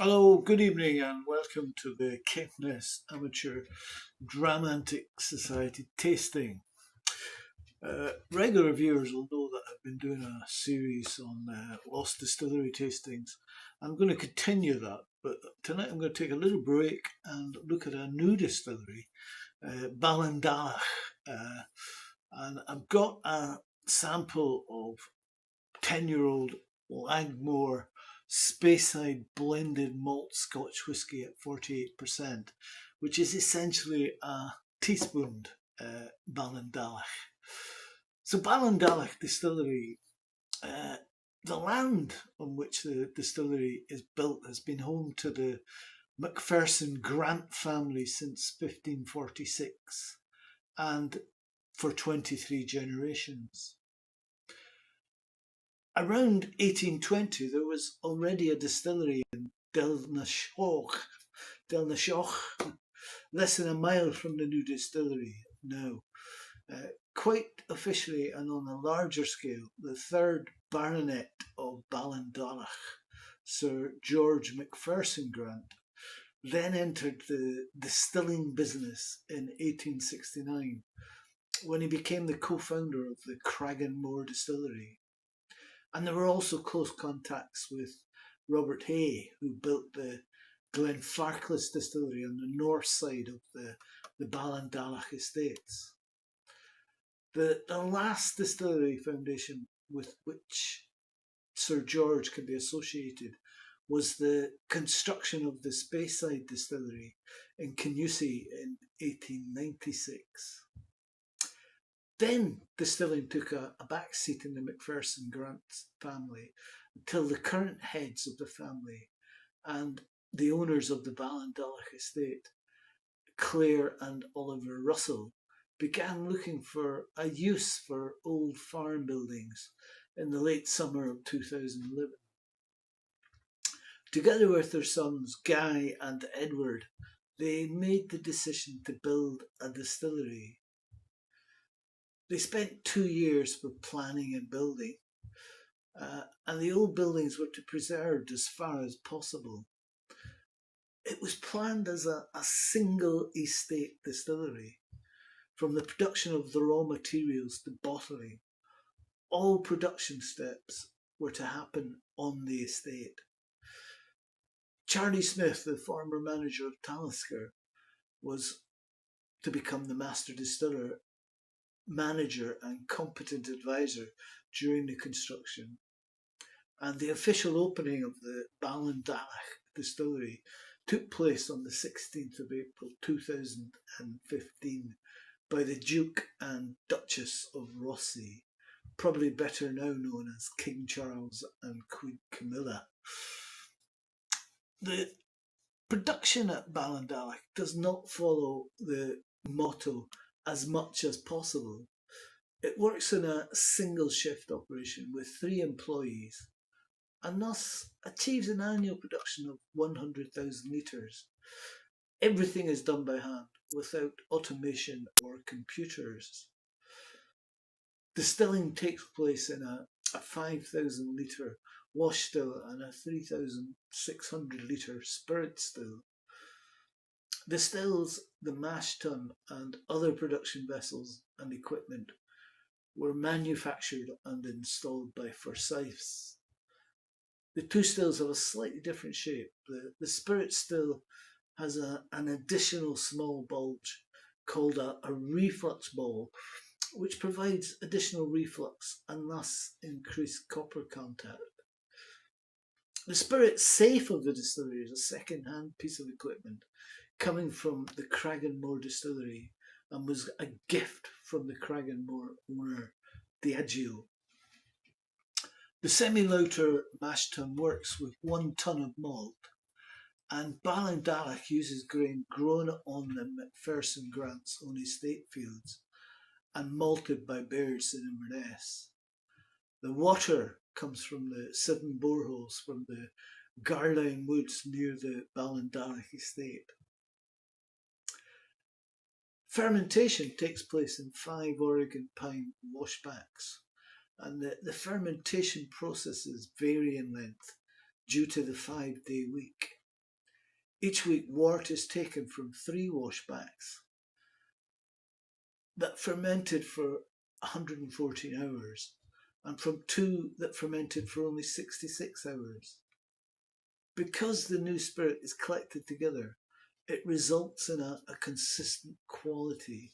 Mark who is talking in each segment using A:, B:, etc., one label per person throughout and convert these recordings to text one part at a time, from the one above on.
A: Hello, good evening, and welcome to the Caithness Amateur Dramantic Society tasting. Regular viewers will know that I've been doing a series on lost distillery tastings. I'm going to continue that, but tonight I'm going to take a little break and look at a new distillery, Ballindalloch. And I've got a sample of 10-year-old Lagmore Speyside blended malt Scotch whisky at 48%, which is essentially a teaspooned Ballindalloch. So Ballindalloch Distillery, the land on which the distillery is built has been home to the Macpherson Grant family since 1546 and for 23 generations. Around 1820, there was already a distillery in Delnashoch, less than a mile from the new distillery now. Quite officially and on a larger scale, the third Baronet of Ballindalloch, Sir George Macpherson Grant, then entered the distilling business in 1869 when he became the co-founder of the Cragganmore Distillery. And there were also close contacts with Robert Hay, who built the Glenfarclas distillery on the north side of the Ballindalloch estates. The last distillery foundation with which Sir George can be associated was the construction of the Speyside distillery in Kennussie in 1896. Then distilling took a back seat in the Macpherson Grant family until the current heads of the family and the owners of the Ballindalloch estate, Clare and Oliver Russell, began looking for a use for old farm buildings in the late summer of 2011. Together with their sons Guy and Edward, they made the decision to build a distillery. They spent 2 years for planning and building, and the old buildings were to be preserved as far as possible. It was planned as a single estate distillery. From the production of the raw materials to bottling, all production steps were to happen on the estate. Charlie Smith, the former manager of Talisker, was to become the master distiller, manager and competent advisor during the construction, and the official opening of the Ballindalloch distillery took place on the 16th of April 2015 by the Duke and Duchess of Rothesay, probably better now known as King Charles and Queen Camilla. The production at Ballindalloch does not follow the motto as much as possible. It works in a single shift operation with 3 employees and thus achieves an annual production of 100,000 litres. Everything is done by hand without automation or computers. Distilling takes place in a 5,000 litre wash still and a 3,600 litre spirit still. The stills, the mash tun and other production vessels and equipment were manufactured and installed by Forsyths. The 2 stills have a slightly different shape. The spirit still has an additional small bulge called a reflux ball, which provides additional reflux and thus increased copper contact. The spirit safe of the distillery is a second-hand piece of equipment coming from the Cragganmore distillery and was a gift from the Cragganmore owner, Diageo. The semi-lauter mash tun works with 1 tonne of malt, and Ballindalloch uses grain grown on the Macpherson Grant's own estate fields and malted by Baird's in Inverness. The water comes from the 7 boreholes from the Garline Woods near the Ballindalloch estate. Fermentation takes place in 5 Oregon pine washbacks, and the fermentation processes vary in length due to the 5-day week. Each week, wort is taken from 3 washbacks that fermented for 114 hours and from 2 that fermented for only 66 hours. Because the new spirit is collected together, it results in a consistent quality.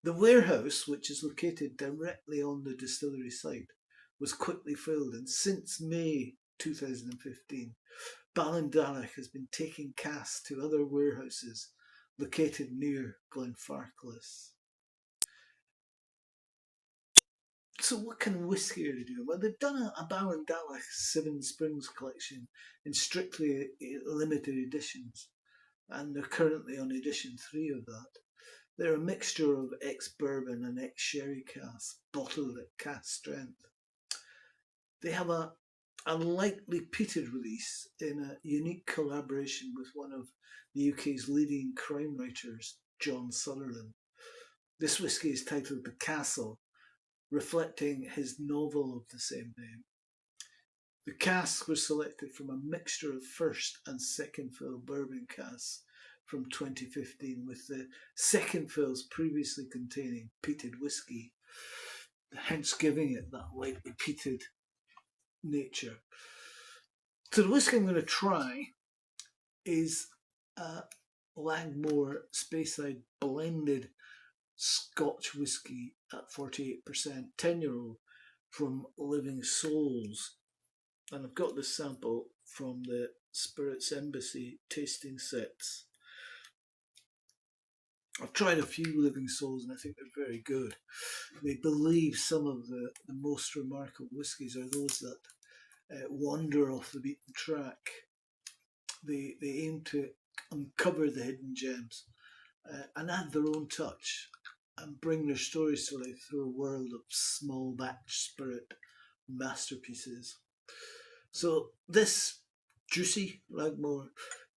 A: The warehouse, which is located directly on the distillery site, was quickly filled, and since May 2015, Ballindalloch has been taking casks to other warehouses located near Glenfarclas. So what kind of whisky are they doing? Well, they've done a Ballindalloch Seven Springs collection in strictly limited editions, and they're currently on edition 3 of that. They're a mixture of ex-bourbon and ex-sherry casks, bottled at cask strength. They have a lightly peated release in a unique collaboration with one of the UK's leading crime writers, John Sutherland. This whisky is titled The Castle, reflecting his novel of the same name. The casks were selected from a mixture of first and second fill bourbon casks from 2015, with the second fills previously containing peated whisky, hence giving it that lightly peated nature. So the whisky I'm going to try is a Lagmore Speyside blended Scotch whisky at 48%, 10-year-old from Living Souls. And I've got this sample from the Spirits Embassy tasting sets. I've tried a few Living Souls and I think they're very good. They believe some of the most remarkable whiskies are those that wander off the beaten track. They aim to uncover the hidden gems and add their own touch and bring their stories to life through a world of small batch spirit masterpieces. So this juicy Lagmore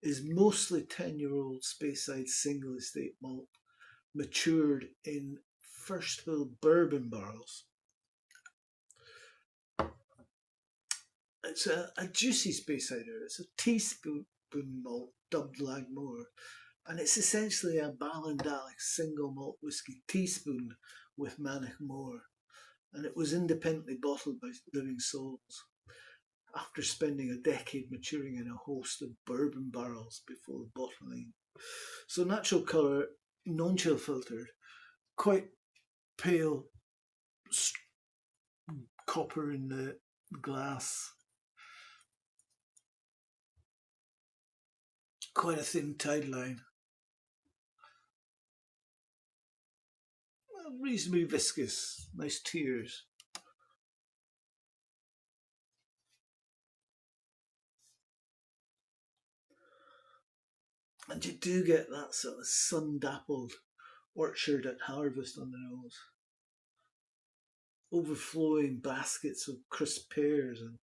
A: is mostly 10-year-old Speyside single estate malt, matured in first fill bourbon barrels. It's a juicy Speysider. It's a teaspoon malt dubbed Lagmore, and it's essentially a Ballindalloch single malt whisky teaspooned with Manic More, and it was independently bottled by Living Souls after spending a decade maturing in a host of bourbon barrels before bottling. So natural colour, non-chill filtered, quite pale copper in the glass, quite a thin tide line, well, reasonably viscous, nice tears. And you do get that sort of sun-dappled orchard at harvest on the nose. Overflowing baskets of crisp pears and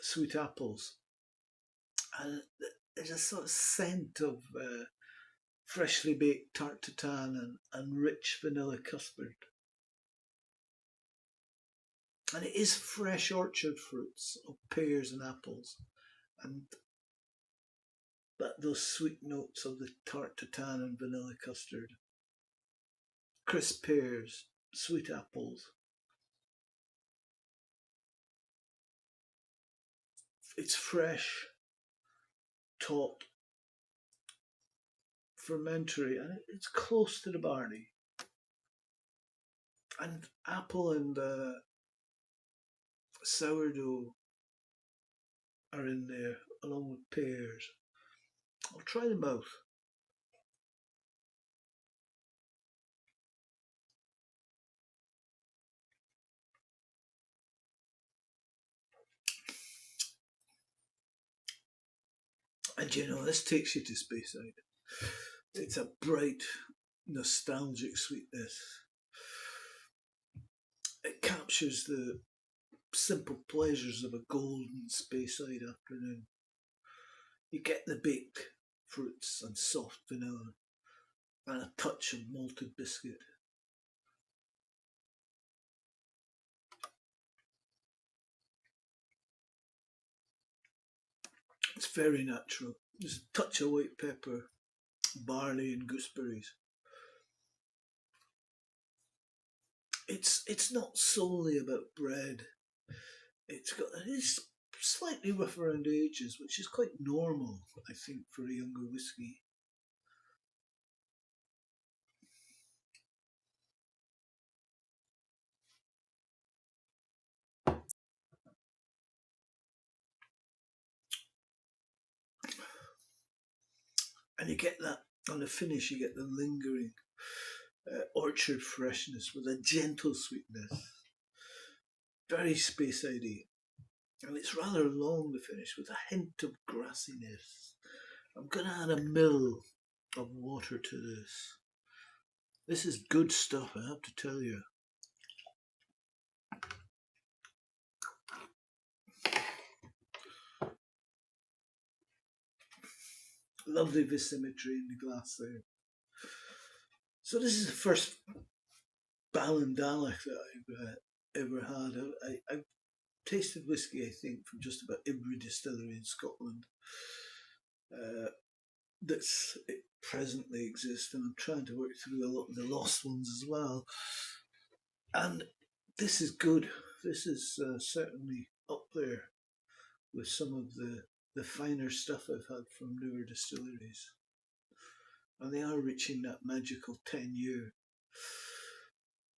A: sweet apples. And there's a sort of scent of freshly baked tart tatin and rich vanilla custard. And it is fresh orchard fruits of pears and apples, and those sweet notes of the tart tatin and vanilla custard. Crisp pears, sweet apples. It's fresh, taut, fermentary, and it's close to the barley. And apple and sourdough are in there, along with pears. I'll try them both. And you know, this takes you to Speyside. It's a bright, nostalgic sweetness. It captures the simple pleasures of a golden Speyside afternoon. You get the baked fruits and soft vanilla and a touch of malted biscuit. It's very natural. There's a touch of white pepper, barley and gooseberries. It's not solely about bread. It is slightly rough around the edges, which is quite normal, I think, for a younger whiskey. And you get that on the finish. You get the lingering orchard freshness with a gentle sweetness, very Speyside-y. And it's rather long, the finish, with a hint of grassiness. I'm going to add a mill of water to this. This is good stuff, I have to tell you. Lovely viscosity in the glass there. So this is the first Ballindalloch that I've ever had. I've tasted whiskey, I think, from just about every distillery in Scotland that's presently exists, and I'm trying to work through a lot of the lost ones as well. And this is good. This is certainly up there with some of the finer stuff I've had from newer distilleries. And they are reaching that magical 10-year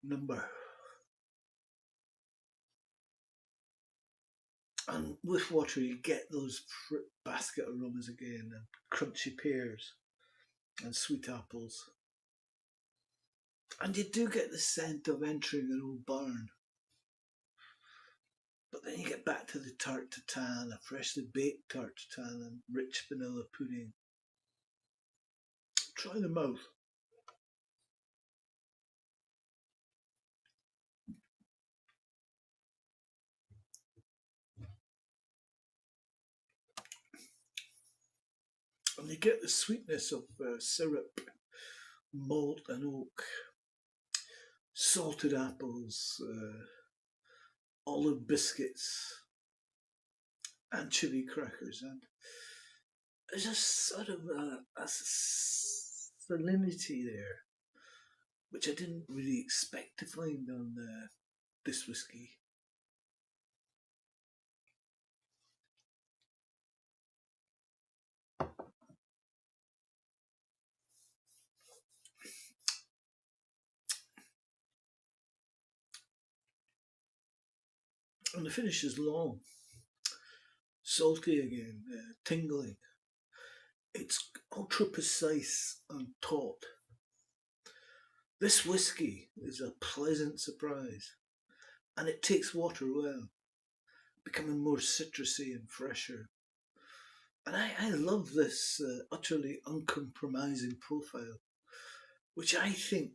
A: number. And with water, you get those fruit basket aromas again, and crunchy pears and sweet apples. And you do get the scent of entering an old barn. But then you get back to the tart tatin, a freshly baked tart tatin, and rich vanilla pudding. Try the mouth. And you get the sweetness of syrup, malt and oak, salted apples, olive biscuits, anchovy crackers, and there's a sort of a salinity there, which I didn't really expect to find on this whiskey. And the finish is long, salty again, tingling. It's ultra precise and taut. This whiskey is a pleasant surprise, and it takes water well, becoming more citrusy and fresher. And I love this utterly uncompromising profile, which I think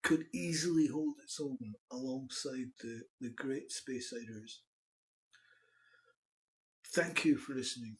A: could easily hold its own alongside the great Speysiders. Thank you for listening.